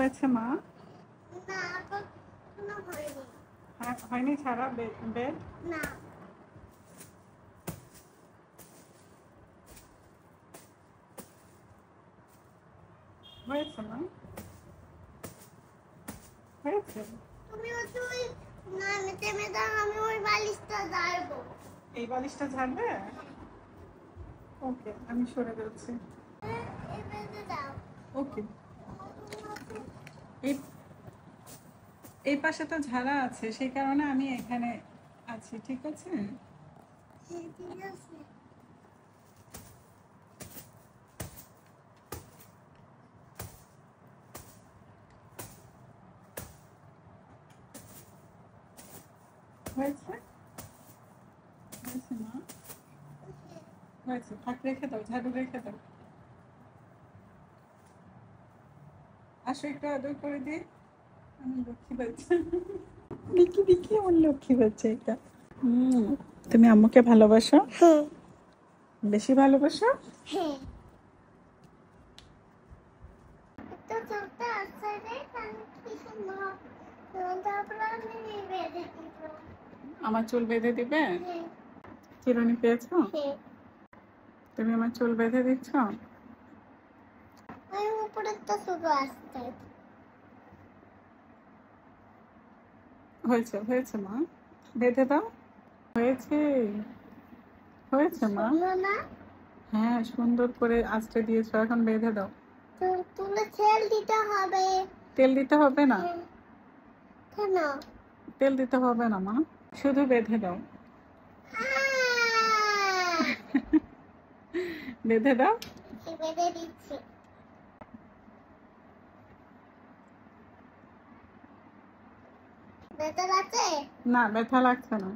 হয়েছে মা? না, এখনো হয়নি। হয়নি ছাড়া বেড? না। হয়েছে মা? হয়েছে? তুমি ওই না থেমে দাও, আমি ওই বালিশটা ঝাড়বো। এই বালিশটা ঝাড়বে? ওকে, আমি সরে যাচ্ছি। এই বেঁধে দাও। ওকে। এই এই পাশে তো ঝাড়া আছে, সেই কারণে আমি এখানে আছি, ঠিক আছে? হ্যাঁ, ঠিক আছে। হয়েছে? হয়েছে মা? হয়েছে, থাক, রেখে দাও, ঝাড়ু রেখে দাও। আসো একটু আদর করে দিই। আমি লক্ষ্মী বাচ্চা। দেখি দেখি আমার লক্ষ্মী বাচ্চা এটা। তুমি আম্মুকে ভালোবাসো? হ্যাঁ। বেশি ভালোবাসো? হ্যাঁ। তো চলতে আসছে রে, আমি কি সুন্দর। তারপর আমি বেঁধে দিব। আমার চুল বেঁধে দিবে? হ্যাঁ। চিরুনি পেয়েছো? হ্যাঁ। তুমি আমার চুল বেঁধে দিচ্ছ? আমি উপরে তো শুধু আসছে। হয়েছে হয়েছে মা, বেঁধে দাও। হয়েছে হয়েছে মা। শুনলো না? হ্যাঁ, সুন্দর করে আঁচড়ে দিয়েছো, এখন বেঁধে দাও। তুলে তেল দিতে হবে। তেল দিতে হবে না। কেন? তেল দিতে হবে না মা, শুধু বেঁধে দাও। বেঁধে দাও। বেঁধে দিচ্ছি। ব্যথা লাগছে? না, ব্যথা লাগছে না।